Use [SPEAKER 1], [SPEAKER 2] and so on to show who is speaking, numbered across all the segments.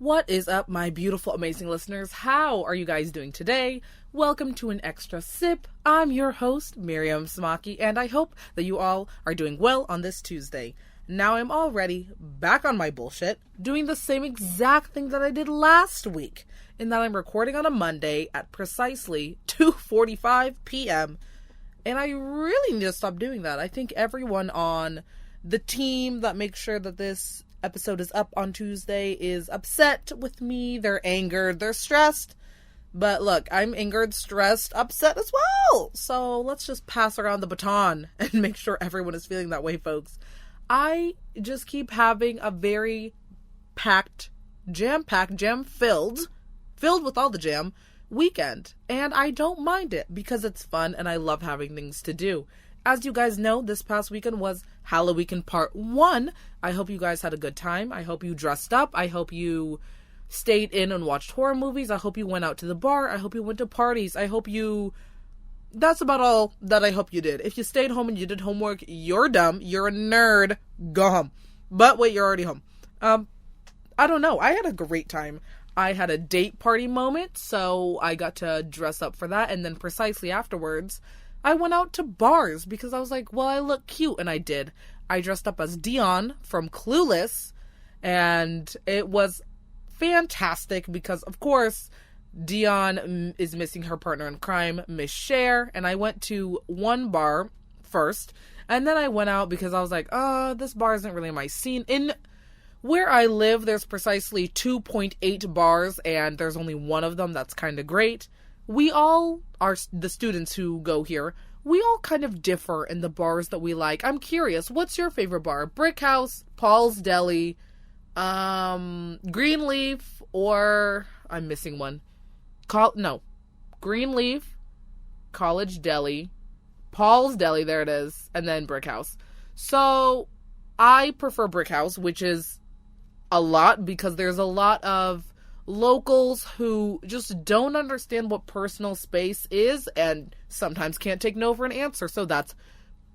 [SPEAKER 1] What is up, my beautiful, amazing listeners? How are you guys doing today? Welcome to an extra sip. I'm your host, Miriam Smaki, and I hope that you all are doing well on this Tuesday. Now I'm already back on my bullshit, doing the same exact thing that I did last week, in that I'm recording on a Monday at precisely 2:45 p.m., and I really need to stop doing that. I think everyone on the team that makes sure that this episode is up on Tuesday is upset with me. They're angered. They're stressed. But look, I'm angered, stressed, upset as well. So let's just pass around the baton and make sure everyone is feeling that way, folks. I just keep having a very packed, jam-filled with all the jam weekend. And I don't mind it because it's fun and I love having things to do. As you guys know, this past weekend was Halloween Part 1. I hope you guys had a good time. I hope you dressed up. I hope you stayed in and watched horror movies. I hope you went out to the bar. I hope you went to parties. That's about all that I hope you did. If you stayed home and you did homework, you're dumb. You're a nerd. Go home. But wait, you're already home. I don't know. I had a great time. I had a date party moment, so I got to dress up for that. And then precisely afterwards, I went out to bars because I was like, well, I look cute. And I did. I dressed up as Dion from Clueless. And it was fantastic because, of course, Dion is missing her partner in crime, Miss Cher. And I went to one bar first. And then I went out because I was like, this bar isn't really my scene. In where I live, there's precisely 2.8 bars. And there's only one of them that's kind of great. We all are the students who go here. We all kind of differ in the bars that we like. I'm curious, what's your favorite bar? Brick House, Paul's Deli, Greenleaf, or I'm missing one. Greenleaf, College Deli, Paul's Deli, there it is, and then Brick House. So I prefer Brick House, which is a lot because there's a lot of locals who just don't understand what personal space is and sometimes can't take no for an answer. So that's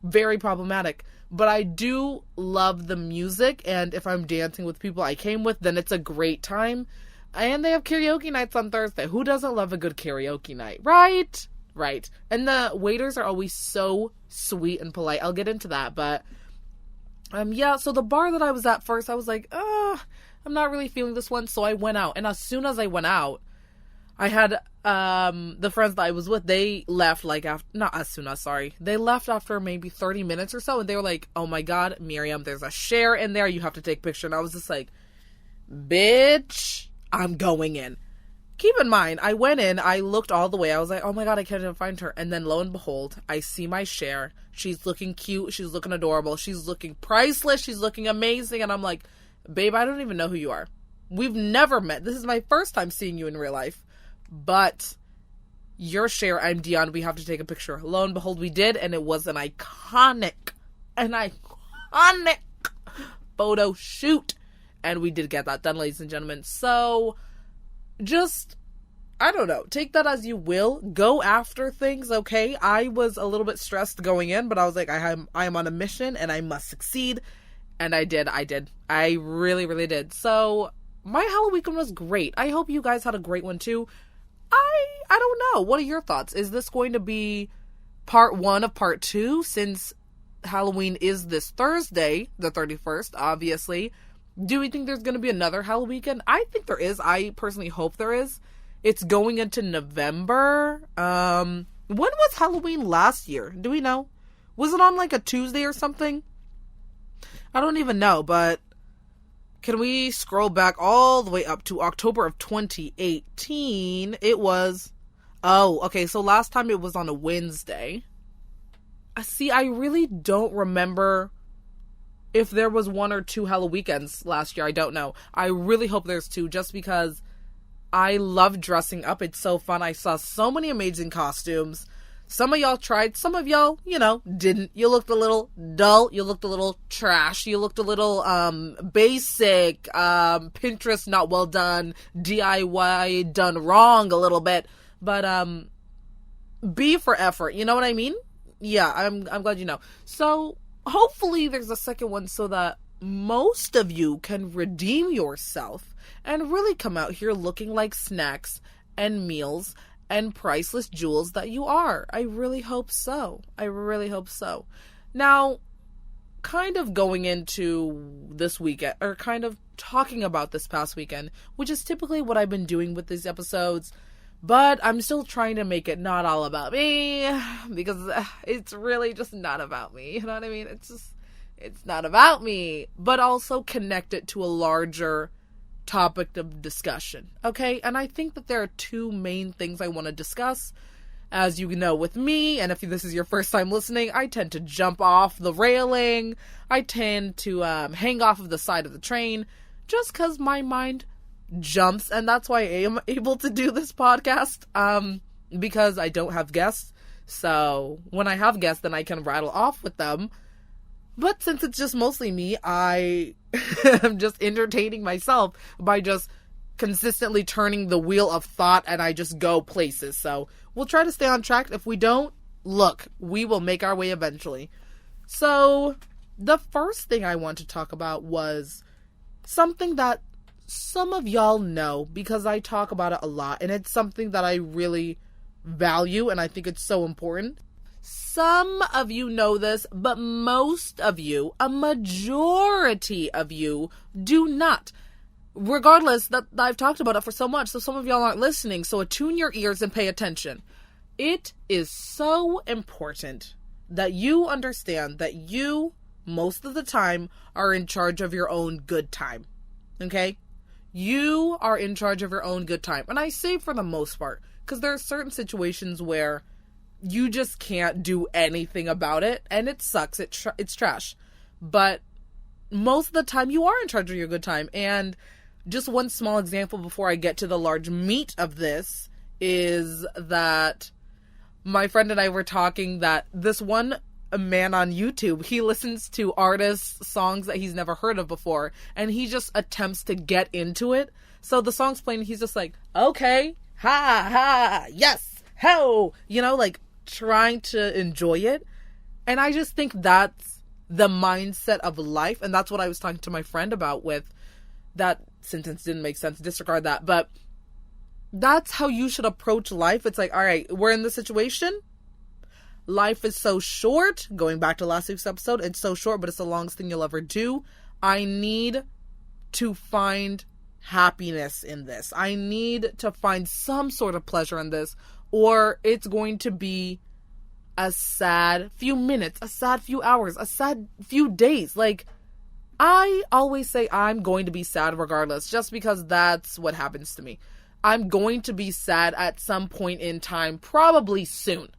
[SPEAKER 1] very problematic. But I do love the music, and if I'm dancing with people I came with, then it's a great time. And they have karaoke nights on Thursday. Who doesn't love a good karaoke night? Right? Right. And the waiters are always so sweet and polite. I'll get into that, but so the bar that I was at first, I was like, I'm not really feeling this one, so I went out. And as soon as I went out, I had the friends that I was with, they left they left after maybe 30 minutes or so, and they were like, oh my god, Miriam, there's a Cher in there, you have to take a picture. And I was just like, bitch, I'm going in. Keep in mind, I went in, I looked all the way, I was like, oh my god, I can't even find her. And then lo and behold, I see my Cher. She's looking cute, she's looking adorable, she's looking priceless, she's looking amazing, and I'm like, babe, I don't even know who you are. We've never met. This is my first time seeing you in real life. But you're Cher, I'm Dion, we have to take a picture. Lo and behold, we did, and it was an iconic photo shoot. And we did get that done, ladies and gentlemen. So, just, I don't know. Take that as you will. Go after things, okay? I was a little bit stressed going in, but I was like, I am on a mission, and I must succeed. And I did. I really, really did. So, my Halloween was great. I hope you guys had a great one, too. I don't know. What are your thoughts? Is this going to be part 1 of part 2? Since Halloween is this Thursday, the 31st, obviously. Do we think there's going to be another Halloween weekend? I think there is. I personally hope there is. It's going into November. When was Halloween last year? Do we know? Was it on like a Tuesday or something? I don't even know, but can we scroll back all the way up to October of 2018? It was, so last time it was on a Wednesday. See, I really don't remember if there was 1 or 2 Halloween weekends last year. I don't know. I really hope there's 2, just because I love dressing up. It's so fun. I saw so many amazing costumes. Some of y'all tried. Some of y'all, didn't. You looked a little dull. You looked a little trash. You looked a little basic. Pinterest not well done. DIY done wrong a little bit. But B for effort. You know what I mean? Yeah, I'm glad you know. So hopefully there's a second one so that most of you can redeem yourself and really come out here looking like snacks and meals and priceless jewels that you are. I really hope so. I really hope so. Now, kind of going into this weekend, or kind of talking about this past weekend, which is typically what I've been doing with these episodes, but I'm still trying to make it not all about me, because it's really just not about me, you know what I mean? It's not about me, but also connect it to a larger topic of discussion, okay? And I think that there are two main things I want to discuss. As you know, with me, and if this is your first time listening, I tend to jump off the railing. I tend to hang off of the side of the train just because my mind jumps, and that's why I am able to do this podcast, because I don't have guests. So when I have guests, then I can rattle off with them. But since it's just mostly me, I am just entertaining myself by just consistently turning the wheel of thought, and I just go places. So we'll try to stay on track. If we don't, look, we will make our way eventually. So the first thing I want to talk about was something that some of y'all know, because I talk about it a lot, and it's something that I really value, and I think it's so important. Some of you know this, but most of you, a majority of you, do not. Regardless, that I've talked about it for so much, so some of y'all aren't listening, so attune your ears and pay attention. It is so important that you understand that you, most of the time, are in charge of your own good time. Okay? You are in charge of your own good time. And I say for the most part, because there are certain situations where you just can't do anything about it, and it sucks. It's trash. But most of the time, you are in charge of your good time. And just one small example before I get to the large meat of this is that my friend and I were talking that this one man on YouTube, he listens to artists' songs that he's never heard of before, and he just attempts to get into it. So the song's playing, he's just like, okay, ha, ha, yes, ho, like trying to enjoy it. And I just think that's the mindset of life, and that's what I was talking to my friend about with that sentence. Didn't make sense, disregard that, but that's how you should approach life. It's like, all right, we're in this situation. Life is so short. Going back to last week's episode, it's so short, but it's the longest thing you'll ever do. I need to find happiness in this. I need to find some sort of pleasure in this, or it's going to be a sad few minutes, a sad few hours, a sad few days. Like, I always say I'm going to be sad regardless, just because that's what happens to me. I'm going to be sad at some point in time, probably soon.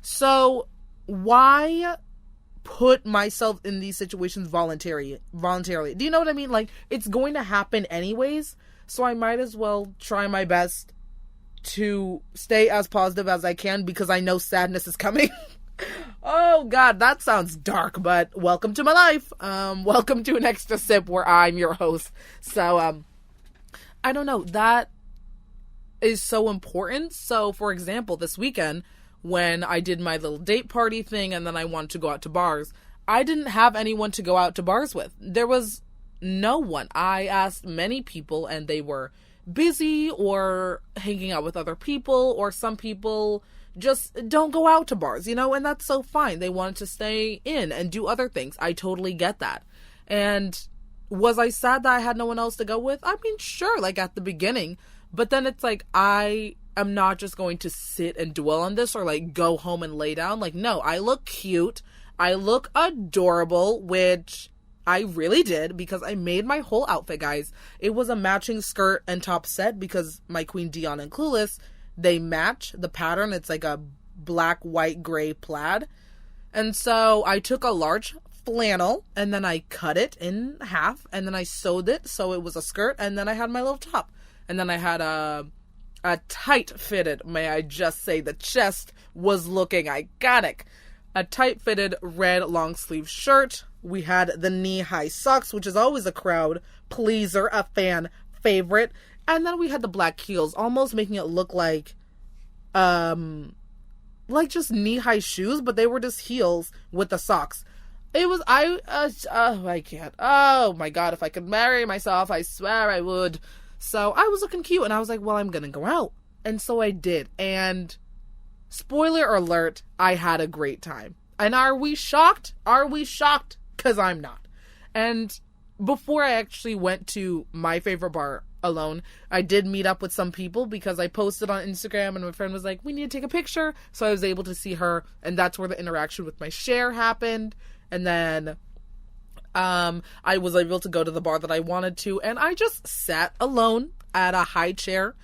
[SPEAKER 1] So why put myself in these situations voluntarily? Do you know what I mean? Like, it's going to happen anyways, so I might as well try my best to stay as positive as I can, because I know sadness is coming. Oh God, that sounds dark, but welcome to my life. Welcome to an extra sip where I'm your host. So, I don't know, that is so important. So, for example, this weekend, when I did my little date party thing and then I wanted to go out to bars, I didn't have anyone to go out to bars with. There was no one. I asked many people and they were busy or hanging out with other people, or some people just don't go out to bars, and that's so fine. They wanted to stay in and do other things. I totally get that. And was I sad that I had no one else to go with? I mean, sure, like at the beginning, but then it's like, I am not just going to sit and dwell on this or like go home and lay down. Like, no, I look cute. I look adorable, which I really did, because I made my whole outfit, guys. It was a matching skirt and top set, because my Queen Dion and Clueless, they match the pattern. It's like a black, white, gray plaid. And so I took a large flannel and then I cut it in half and then I sewed it so it was a skirt, and then I had my little top. And then I had a tight fitted, may I just say, the chest was looking iconic. A tight fitted red long sleeve shirt. We had the knee high socks, which is always a crowd pleaser, a fan favorite. And then we had the black heels, almost making it look like just knee high shoes, but they were just heels with the socks. It was, I can't. Oh my God, if I could marry myself, I swear I would. So I was looking cute and I was like, well, I'm gonna go out. And so I did. And spoiler alert, I had a great time. And are we shocked? Are we shocked? Because I'm not. And before I actually went to my favorite bar alone, I did meet up with some people because I posted on Instagram and my friend was like, we need to take a picture. So I was able to see her, and that's where the interaction with my share happened. And then I was able to go to the bar that I wanted to, and I just sat alone at a high chair,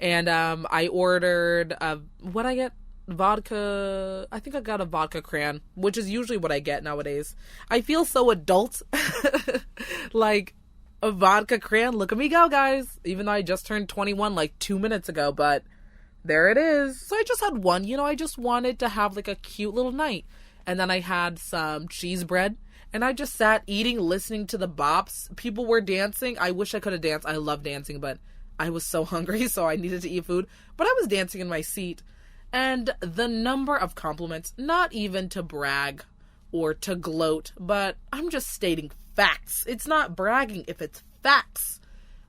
[SPEAKER 1] and I ordered what I get? Vodka. I think I got a vodka cran, which is usually what I get nowadays. I feel so adult. Like, a vodka cran. Look at me go, guys. Even though I just turned 21 like 2 minutes ago, but there it is. So I just had one. You know, I just wanted to have like a cute little night. And then I had some cheese bread. And I just sat eating, listening to the bops. People were dancing. I wish I could have danced. I love dancing, but I was so hungry, so I needed to eat food. But I was dancing in my seat. And the number of compliments, not even to brag or to gloat, but I'm just stating facts. It's not bragging if it's facts.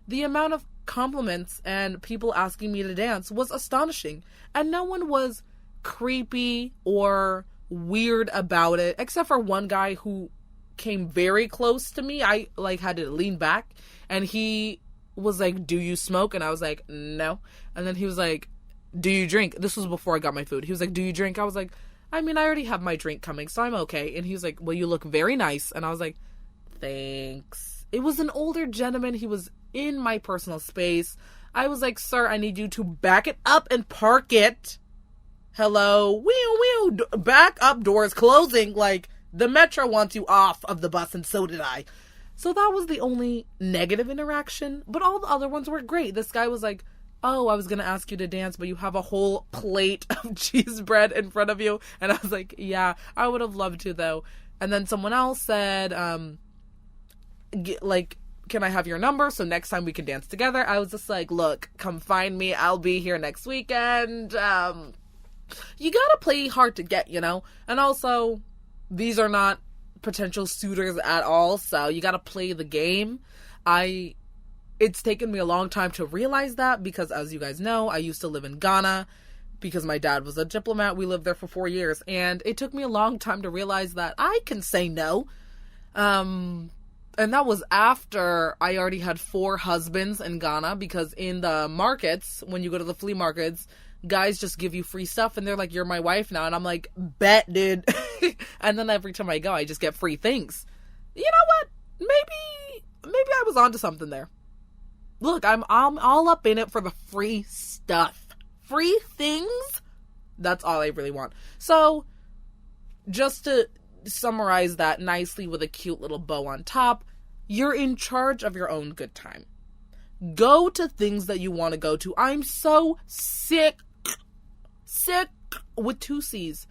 [SPEAKER 1] The amount of compliments and people asking me to dance was astonishing. And no one was creepy or weird about it, except for one guy who came very close to me. I had to lean back, and he was like, do you smoke? And I was like, no. And then he was like, do you drink? This was before I got my food. He was like, do you drink? I was like, I mean, I already have my drink coming, so I'm okay. And he was like, well, you look very nice. And I was like, thanks. It was an older gentleman. He was in my personal space. I was like, sir, I need you to back it up and park it. Hello. Wheel. Back up, doors closing. Like, the metro wants you off of the bus, and so did I. So that was the only negative interaction. But all the other ones were great. This guy was like, oh, I was going to ask you to dance, but you have a whole plate of cheese bread in front of you. And I was like, yeah, I would have loved to, though. And then someone else said, can I have your number so next time we can dance together? I was just like, look, come find me. I'll be here next weekend. You gotta play hard to get, you know? And also, these are not potential suitors at all, so you gotta play the game. It's taken me a long time to realize that because, as you guys know, I used to live in Ghana because my dad was a diplomat. We lived there for 4 years, and it took me a long time to realize that I can say no. And that was after I already had 4 husbands in Ghana, because in the markets, when you go to the flea markets, guys just give you free stuff and they're like, you're my wife now. And I'm like, bet, dude. And then every time I go, I just get free things. You know what? Maybe I was onto something there. Look, I'm all up in it for the free stuff. Free things? That's all I really want. So, just to summarize that nicely with a cute little bow on top, you're in charge of your own good time. Go to things that you want to go to. I'm so sick with 2 C's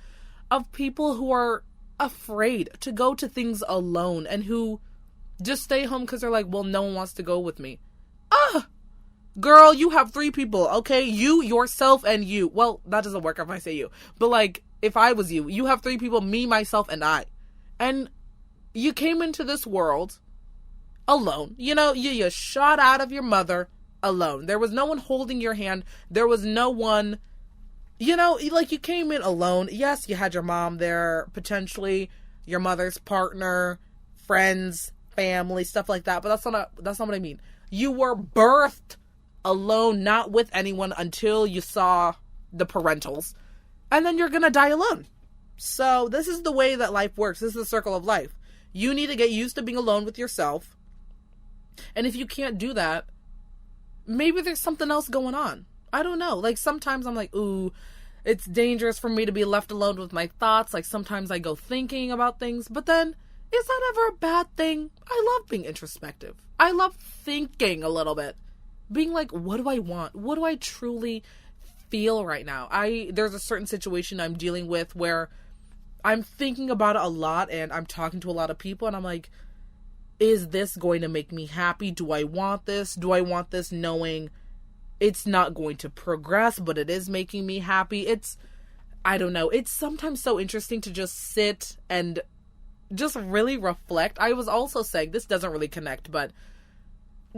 [SPEAKER 1] of people who are afraid to go to things alone and who just stay home because they're like, well, no one wants to go with me. Girl, you have 3 people, okay? You, yourself, and you. Well, that doesn't work if I say you. But, like, if I was you, you have 3 people, me, myself, and I. And you came into this world alone. You know, you shot out of your mother alone. There was no one holding your hand. There was no one, you know, like, you came in alone. Yes, you had your mom there, potentially your mother's partner, friends, family, stuff like that. But that's not what I mean. You were birthed alone, not with anyone until you saw the parentals. And then you're going to die alone. So this is the way that life works. This is the circle of life. You need to get used to being alone with yourself. And if you can't do that, maybe there's something else going on. I don't know. Like, sometimes I'm like, ooh, it's dangerous for me to be left alone with my thoughts. Like, sometimes I go thinking about things. But then, is that ever a bad thing? I love being introspective. I love thinking a little bit. Being like, what do I want? What do I truly feel right now? There's a certain situation I'm dealing with where I'm thinking about it a lot and I'm talking to a lot of people and I'm like, is this going to make me happy? Do I want this? Do I want this knowing it's not going to progress, but it is making me happy? I don't know. It's sometimes so interesting to just sit and just really reflect. I was also saying, this doesn't really connect, but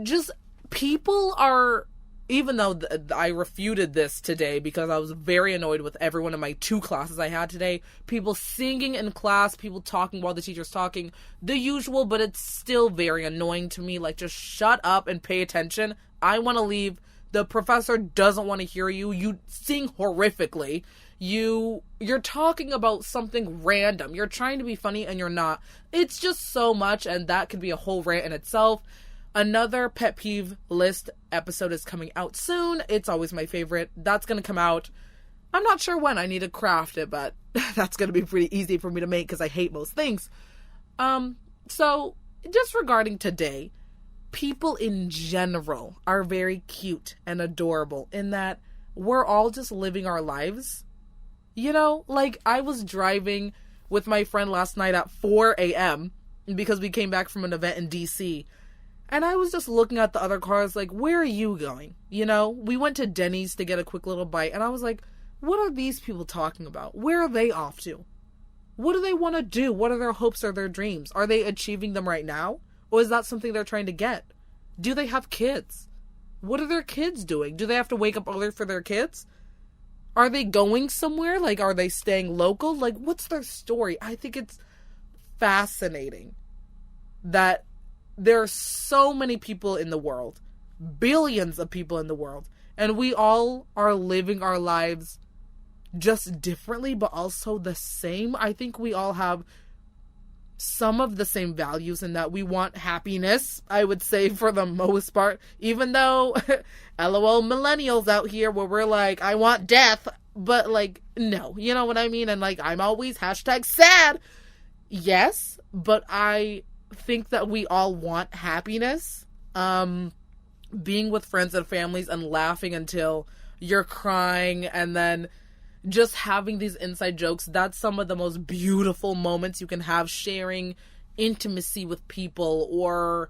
[SPEAKER 1] just people are, even though I refuted this today because I was very annoyed with everyone in my 2 classes I had today, people singing in class, people talking while the teacher's talking, the usual, but it's still very annoying to me. Like, just shut up and pay attention. I want to leave. The professor doesn't want to hear you. You sing horrifically. You're talking about something random. You're trying to be funny and you're not. It's just so much, and that could be a whole rant in itself. Another pet peeve list episode is coming out soon. It's always my favorite. That's going to come out. I'm not sure when. I need to craft it, but that's going to be pretty easy for me to make because I hate most things. So just regarding today, people in general are very cute and adorable in that we're all just living our lives. You know, like I was driving with my friend last night at 4 a.m. because we came back from an event in DC. And I was just looking at the other cars like, where are you going? You know, we went to Denny's to get a quick little bite. And I was like, what are these people talking about? Where are they off to? What do they want to do? What are their hopes or their dreams? Are they achieving them right now? Or is that something they're trying to get? Do they have kids? What are their kids doing? Do they have to wake up early for their kids? Are they going somewhere? Like, are they staying local? Like, what's their story? I think it's fascinating that there are so many people in the world, billions of people in the world, and we all are living our lives just differently, but also the same. I think we all have some of the same values in that we want happiness, I would say, for the most part, even though LOL millennials out here where we're like, I want death, but like, no, you know what I mean? And like, I'm always #sad. Yes, but I think that we all want happiness, being with friends and families and laughing until you're crying, and then just having these inside jokes. That's some of the most beautiful moments you can have, sharing intimacy with people, or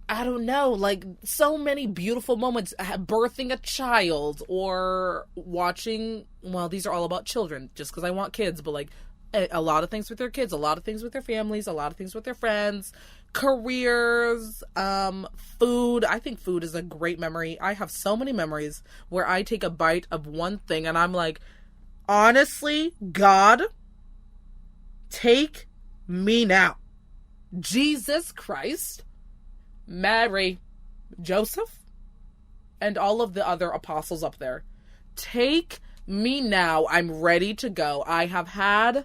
[SPEAKER 1] I don't know, like so many beautiful moments, birthing a child, or watching, well, these are all about children just because I want kids, but like a lot of things with their kids, a lot of things with their families, a lot of things with their friends, careers, food. I think food is a great memory. I have so many memories where I take a bite of one thing and I'm like, honestly, God, take me now. Jesus Christ, Mary, Joseph, and all of the other apostles up there. Take me now. I'm ready to go. I have had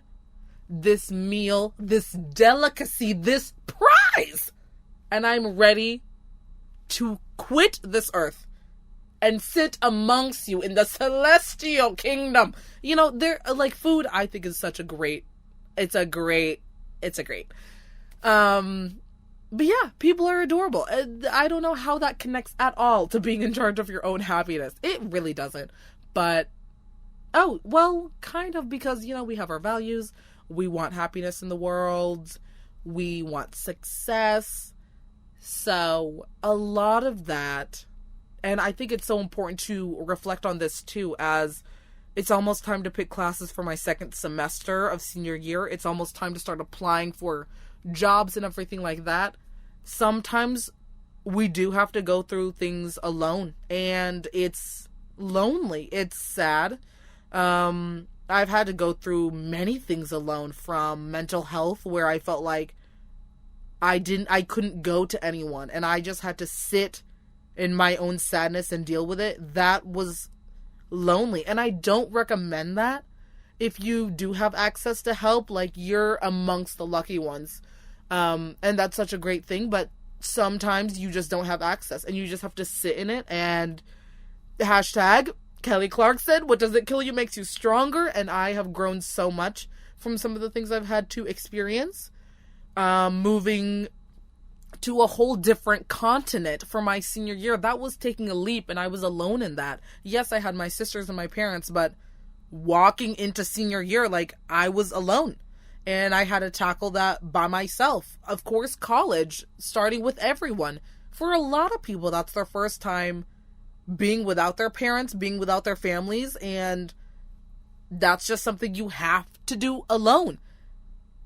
[SPEAKER 1] this meal, this delicacy, this prize, and I'm ready to quit this earth and sit amongst you in the celestial kingdom. You know, there, like, food, I think is such a great, it's a great. But yeah, people are adorable. I don't know how that connects at all to being in charge of your own happiness. It really doesn't. But, oh, well, kind of, because, you know, we have our values. We want happiness in the world. We want success. So, a lot of that, and I think it's so important to reflect on this too, as it's almost time to pick classes for my second semester of senior year. It's almost time to start applying for jobs and everything like that. Sometimes we do have to go through things alone, and it's lonely. It's sad. I've had to go through many things alone, from mental health, where I felt like I couldn't go to anyone, and I just had to sit in my own sadness and deal with it. That was lonely, and I don't recommend that. If you do have access to help, like, you're amongst the lucky ones. And that's such a great thing, but sometimes you just don't have access, and you just have to sit in it, and Kelly Clarkson, what doesn't kill you makes you stronger, and I have grown so much from some of the things I've had to experience. Moving to a whole different continent for my senior year, that was taking a leap, and I was alone in that. Yes, I had my sisters and my parents, but walking into senior year, like, I was alone, and I had to tackle that by myself. Of course, college, starting with everyone. For a lot of people, that's their first time being without their parents, being without their families, and that's just something you have to do alone.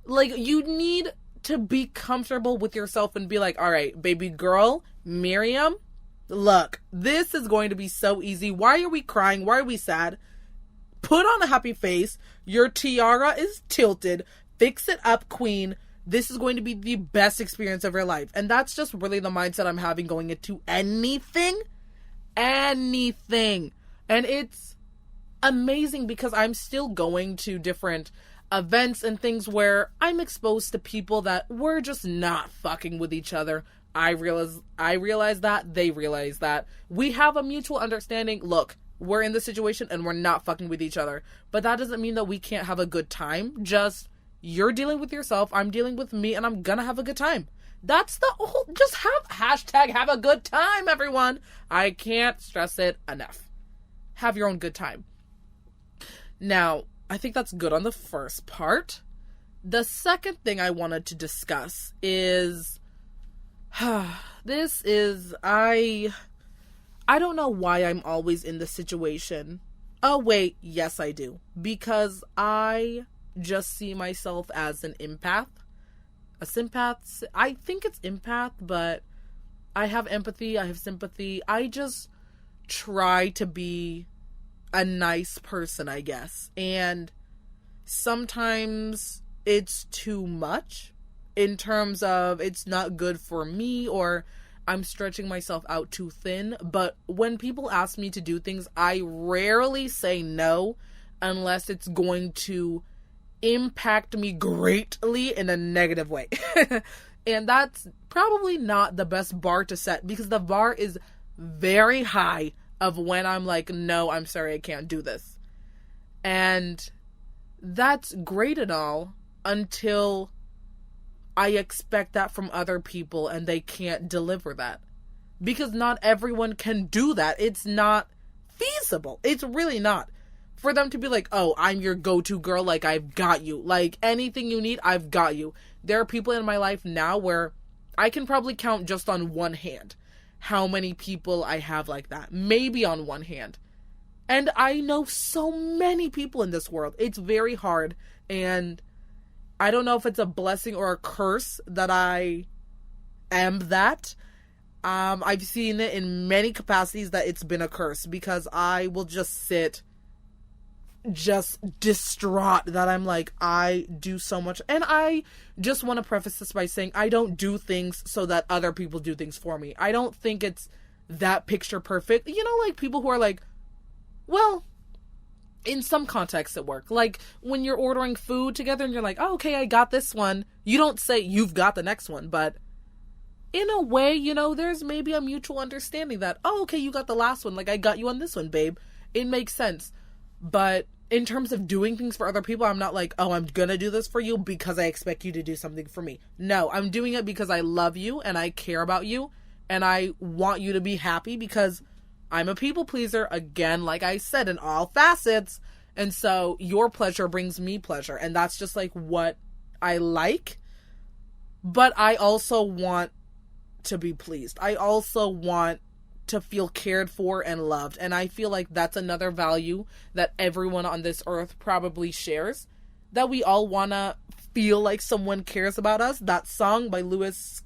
[SPEAKER 1] Like, you need to be comfortable with yourself and be like, all right, baby girl, Miriam, look, this is going to be so easy. Why are we crying? Why are we sad? Put on a happy face. Your tiara is tilted. Fix it up, queen. This is going to be the best experience of your life. And that's just really the mindset I'm having going into anything. Anything. And it's amazing because I'm still going to different events and things where I'm exposed to people that we're just not fucking with each other. I realize that. They realize that. We have a mutual understanding. Look, we're in this situation and we're not fucking with each other. But that doesn't mean that we can't have a good time. Just, you're dealing with yourself, I'm dealing with me, and I'm gonna have a good time. That's the whole, just have a good time, everyone. I can't stress it enough. Have your own good time. Now, I think that's good on the first part. The second thing I wanted to discuss is, I don't know why I'm always in this situation. Oh, wait, yes, I do. Because I just see myself as an empath. A sympath. I think it's empath, but I have empathy, I have sympathy. I just try to be a nice person, I guess. And sometimes it's too much in terms of it's not good for me, or I'm stretching myself out too thin. But when people ask me to do things, I rarely say no unless it's going to impact me greatly in a negative way. And that's probably not the best bar to set, because the bar is very high of when I'm like, no, I'm sorry, I can't do this. And that's great and all until I expect that from other people and they can't deliver that. Because not everyone can do that. It's not feasible. It's really not. For them to be like, oh, I'm your go-to girl, like, I've got you. Like, anything you need, I've got you. There are people in my life now where I can probably count just on one hand how many people I have like that. Maybe on one hand. And I know so many people in this world. It's very hard. And I don't know if it's a blessing or a curse that I am that. I've seen it in many capacities that it's been a curse, because I will just sit just distraught that I'm like, I do so much. And I just want to preface this by saying I don't do things so that other people do things for me. I don't think it's that picture perfect. You know, like people who are like, well, in some contexts at work, like when you're ordering food together and you're like, oh, okay, I got this one. You don't say you've got the next one, but in a way, you know, there's maybe a mutual understanding that, oh, okay, you got the last one. Like, I got you on this one, babe. It makes sense. But in terms of doing things for other people, I'm not like, oh, I'm gonna do this for you because I expect you to do something for me. No, I'm doing it because I love you and I care about you and I want you to be happy, because I'm a people pleaser, again, like I said, in all facets. And so your pleasure brings me pleasure. And that's just like what I like. But I also want to be pleased. I also want to feel cared for and loved. And I feel like that's another value that everyone on this earth probably shares. That we all want to feel like someone cares about us. That song by Louis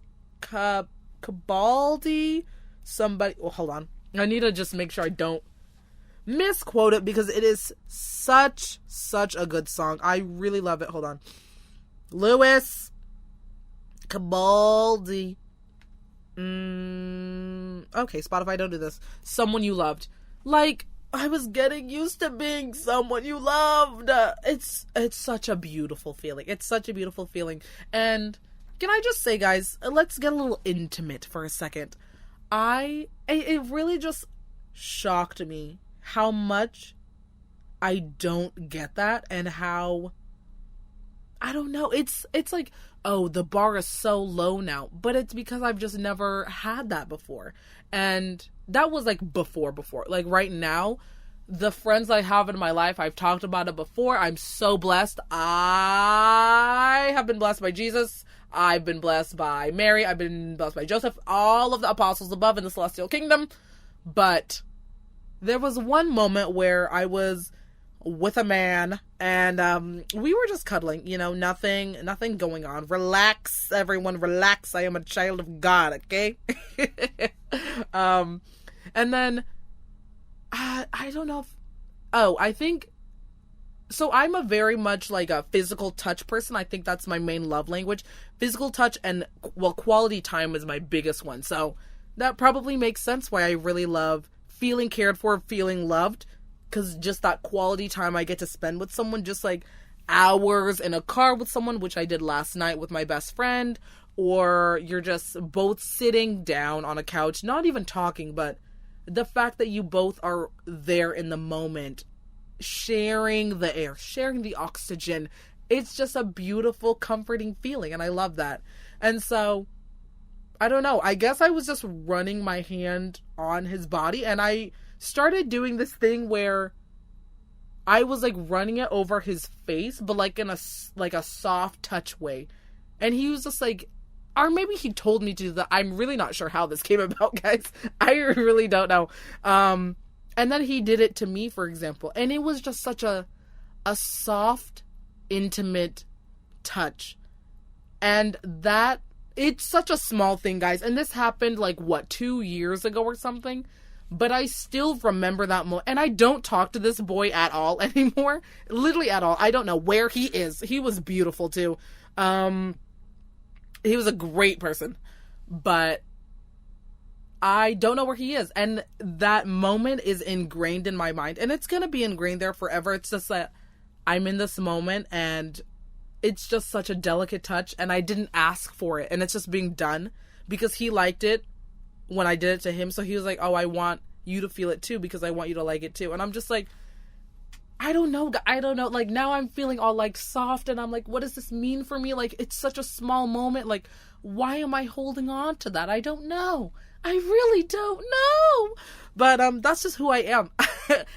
[SPEAKER 1] Cabaldi. Somebody... Oh, hold on. I need to just make sure I don't misquote it, because it is such a good song. I really love it. Hold on. Louis Cabaldi. Okay, Spotify, don't do this. Someone you loved. Like, I was getting used to being someone you loved. It's such a beautiful feeling. It's such a beautiful feeling. And can I just say, guys, let's get a little intimate for a second. It really just shocked me how much I don't get that, and how, I don't know, it's like, oh, the bar is so low now, but it's because I've just never had that before. And that was like before. Like right now, the friends I have in my life, I've talked about it before. I'm so blessed. I have been blessed by Jesus. I've been blessed by Mary. I've been blessed by Joseph. All of the apostles above in the celestial kingdom. But there was one moment where I was with a man, and we were just cuddling, nothing going on. Relax, everyone, relax. I am a child of God, okay? And then I don't know if, I think, so I'm a very much like a physical touch person. I think that's my main love language. Physical touch and, well, quality time is my biggest one. So that probably makes sense why I really love feeling cared for, feeling loved. Because just that quality time I get to spend with someone, just like hours in a car with someone, which I did last night with my best friend, or you're just both sitting down on a couch, not even talking, but the fact that you both are there in the moment, sharing the air, sharing the oxygen, it's just a beautiful, comforting feeling, and I love that. And so, I don't know, I guess I was just running my hand on his body, and I started doing this thing where I was like running it over his face, but like in a soft touch way. And he was just like, or maybe he told me to do that. I'm really not sure how this came about, guys. I really don't know. And then he did it to me, for example. And it was just such a soft, intimate touch. And that, it's such a small thing, guys. And this happened 2 years ago or something. But I still remember that moment. And I don't talk to this boy at all anymore. Literally at all. I don't know where he is. He was beautiful too. He was a great person. But I don't know where he is. And that moment is ingrained in my mind. And it's going to be ingrained there forever. It's just that I'm in this moment and it's just such a delicate touch. And I didn't ask for it. And it's just being done because he liked it when I did it to him. So he was like, oh, I want you to feel it too because I want you to like it too. And I'm just like, I don't know. Like now I'm feeling all like soft and I'm like, what does this mean for me? Like, it's such a small moment. Like, why am I holding on to that? I don't know. I really don't know. But that's just who I am.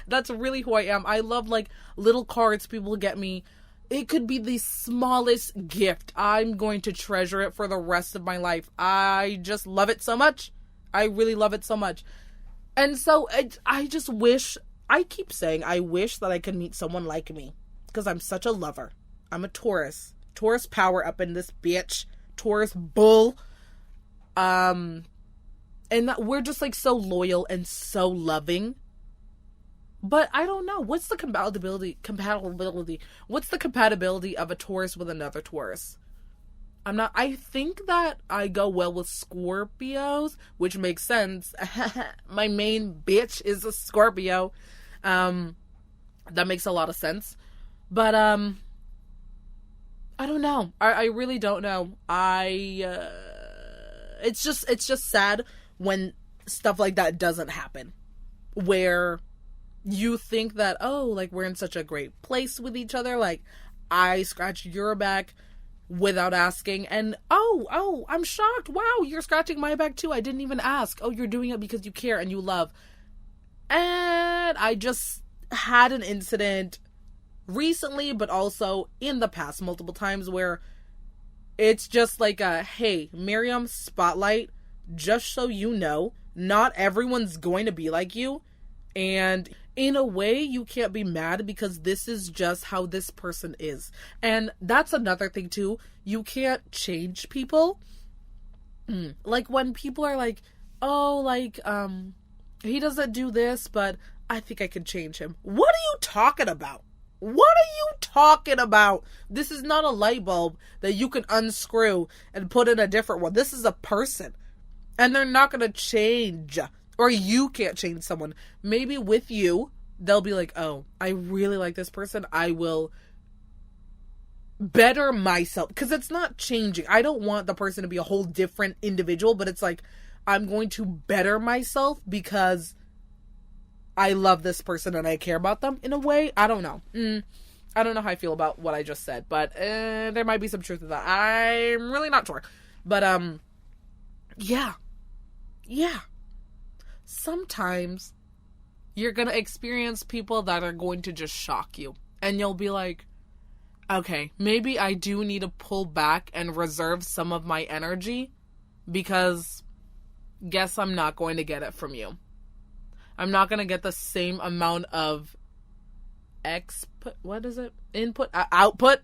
[SPEAKER 1] That's really who I am. I love like little cards people get me. It could be the smallest gift. I'm going to treasure it for the rest of my life. I just love it so much. I really love it so much. And so I just wish, I keep saying, I wish that I could meet someone like me. Because I'm such a lover. I'm a Taurus. Taurus power up in this bitch. Taurus bull. And that we're just like so loyal and so loving. But I don't know. What's the compatibility? What's the compatibility of a Taurus with another Taurus? I think that I go well with Scorpios, which makes sense. My main bitch is a Scorpio. That makes a lot of sense. But, I don't know. I really don't know. It's just sad when stuff like that doesn't happen. Where you think that, oh, like, we're in such a great place with each other. Like, I scratch your back without asking, and oh, I'm shocked. Wow, you're scratching my back too. I didn't even ask. Oh, you're doing it because you care and you love. And I just had an incident recently, but also in the past multiple times where it's just like hey, Miriam, spotlight, just so you know, not everyone's going to be like you. And in a way, you can't be mad because this is just how this person is. And that's another thing too. You can't change people. Like when people are like, oh, like, he doesn't do this, but I think I can change him. What are you talking about? What are you talking about? This is not a light bulb that you can unscrew and put in a different one. This is a person. And they're not going to change. Or you can't change someone. Maybe with you, they'll be like, oh, I really like this person. I will better myself. Because it's not changing. I don't want the person to be a whole different individual. But it's like, I'm going to better myself because I love this person and I care about them in a way. I don't know. I don't know how I feel about what I just said. But there might be some truth to that. I'm really not sure. But, yeah. Sometimes you're going to experience people that are going to just shock you. And you'll be like, okay, maybe I do need to pull back and reserve some of my energy because guess I'm not going to get it from you. I'm not going to get the same amount of what is it? Output.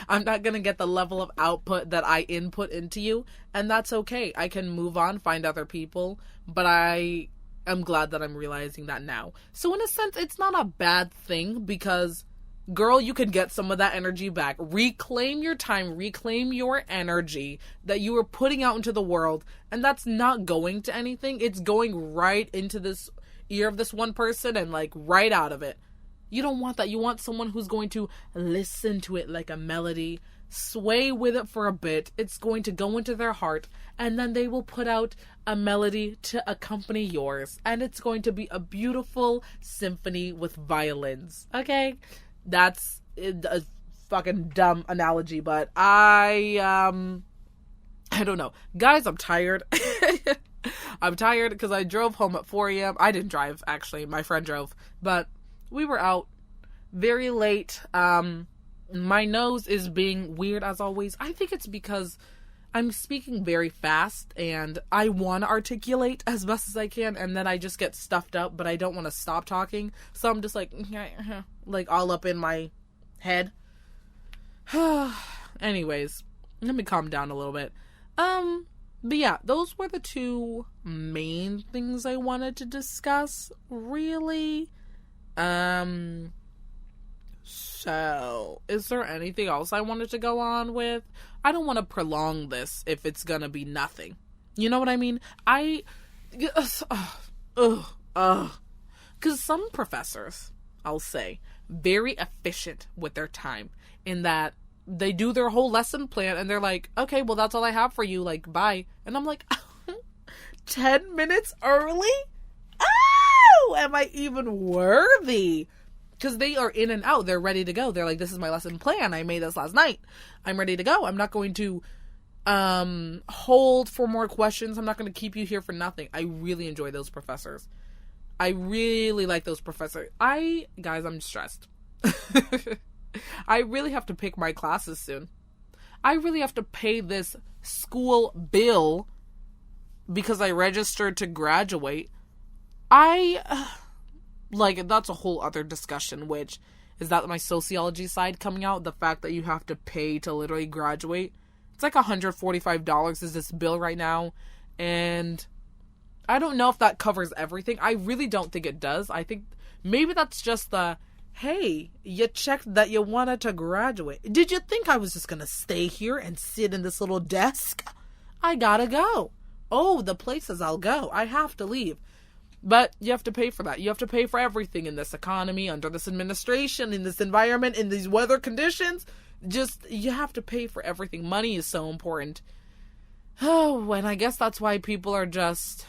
[SPEAKER 1] I'm not going to get the level of output that I input into you. And that's okay. I can move on, find other people. But I am glad that I'm realizing that now. So in a sense, it's not a bad thing because, girl, you can get some of that energy back. Reclaim your time, reclaim your energy that you were putting out into the world. And that's not going to anything. It's going right into this ear of this one person and like right out of it. You don't want that. You want someone who's going to listen to it like a melody, sway with it for a bit. It's going to go into their heart, and then they will put out a melody to accompany yours. And it's going to be a beautiful symphony with violins. Okay? That's a fucking dumb analogy, but I don't know. Guys, I'm tired. I'm tired because I drove home at 4 a.m. I didn't drive, actually. My friend drove. But we were out very late. My nose is being weird as always. I think it's because I'm speaking very fast and I want to articulate as best as I can, and then I just get stuffed up, but I don't want to stop talking. So I'm just like all up in my head. Anyways, let me calm down a little bit. But yeah, those were the two main things I wanted to discuss, really. So, is there anything else I wanted to go on with? I don't want to prolong this if it's gonna be nothing. You know what I mean? Because some professors, I'll say, very efficient with their time in that they do their whole lesson plan and they're like, okay, well, that's all I have for you, like, bye. And I'm like, 10 minutes early? Oh, am I even worthy? Because they are in and out. They're ready to go. They're like, this is my lesson plan. I made this last night. I'm ready to go. I'm not going to hold for more questions. I'm not going to keep you here for nothing. I really enjoy those professors. I really like those professors. Guys, I'm stressed. I really have to pick my classes soon. I really have to pay this school bill because I registered to graduate. That's a whole other discussion, which is that my sociology side coming out, the fact that you have to pay to literally graduate. It's like $145 is this bill right now, and I don't know if that covers everything. I really don't think it does. I think maybe that's just the, hey, you checked that you wanted to graduate. Did you think I was just gonna stay here and sit in this little desk? I gotta go. Oh, the places I'll go. I have to leave. But you have to pay for that. You have to pay for everything in this economy, under this administration, in this environment, in these weather conditions. You have to pay for everything. Money is so important. Oh, and I guess that's why people are just,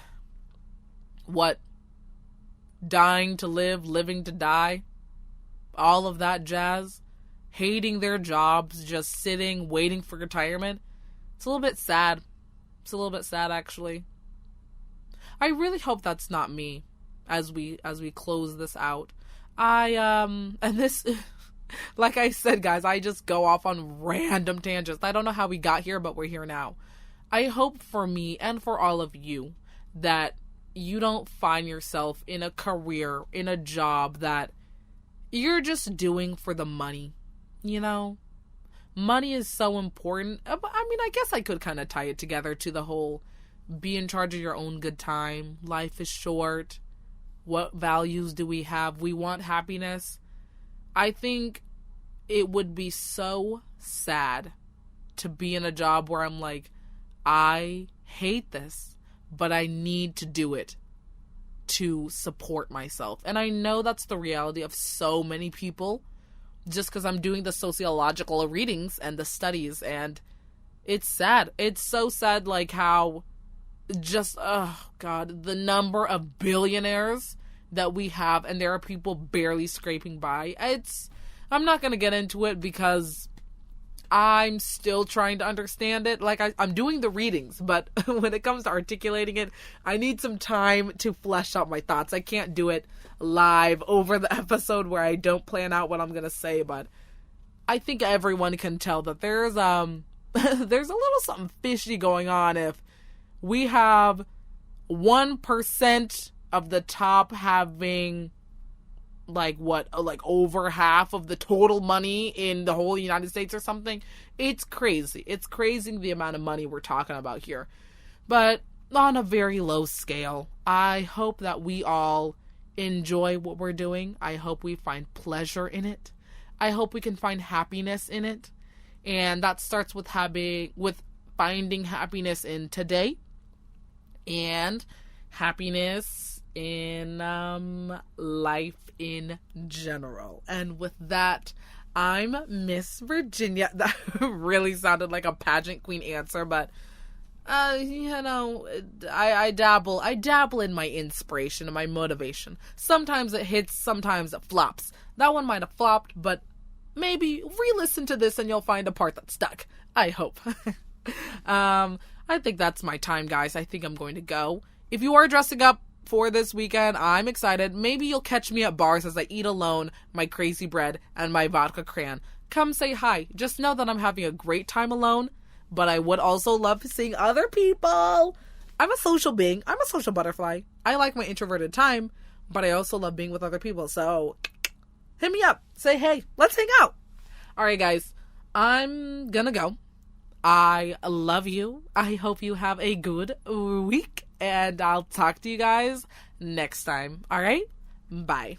[SPEAKER 1] dying to live, living to die. All of that jazz. Hating their jobs, just sitting, waiting for retirement. It's a little bit sad. It's a little bit sad, actually. I really hope that's not me as we close this out. And this, like I said, guys, I just go off on random tangents. I don't know how we got here, but we're here now. I hope for me and for all of you that you don't find yourself in a career, in a job that you're just doing for the money, you know? Money is so important. I mean, I guess I could kind of tie it together to the whole be in charge of your own good time. Life is short. What values do we have? We want happiness. I think it would be so sad to be in a job where I'm like, I hate this, but I need to do it to support myself. And I know that's the reality of so many people, just because I'm doing the sociological readings and the studies, and it's sad. It's so sad, like how just, oh God, the number of billionaires that we have, and there are people barely scraping by. I'm not going to get into it because I'm still trying to understand it. Like, I'm doing the readings, but when it comes to articulating it, I need some time to flesh out my thoughts. I can't do it live over the episode where I don't plan out what I'm going to say, but I think everyone can tell that there's there's a little something fishy going on if we have 1% of the top having like over half of the total money in the whole United States or something. It's crazy. It's crazy the amount of money we're talking about here. But on a very low scale, I hope that we all enjoy what we're doing. I hope we find pleasure in it. I hope we can find happiness in it. And that starts with finding happiness in today and happiness in life in general. And with that, I'm Miss Virginia. That really sounded like a pageant queen answer, but I dabble in my inspiration and my motivation. Sometimes it hits, sometimes it flops. That one might have flopped, but maybe re-listen to this and you'll find a part that stuck. I hope. I think that's my time, guys. I think I'm going to go. If you are dressing up for this weekend, I'm excited. Maybe you'll catch me at bars as I eat alone my crazy bread and my vodka crayon. Come say hi. Just know that I'm having a great time alone, but I would also love seeing other people. I'm a social being. I'm a social butterfly. I like my introverted time, but I also love being with other people. So hit me up. Say, hey, let's hang out. All right, guys. I'm gonna go. I love you. I hope you have a good week, and I'll talk to you guys next time. All right? Bye.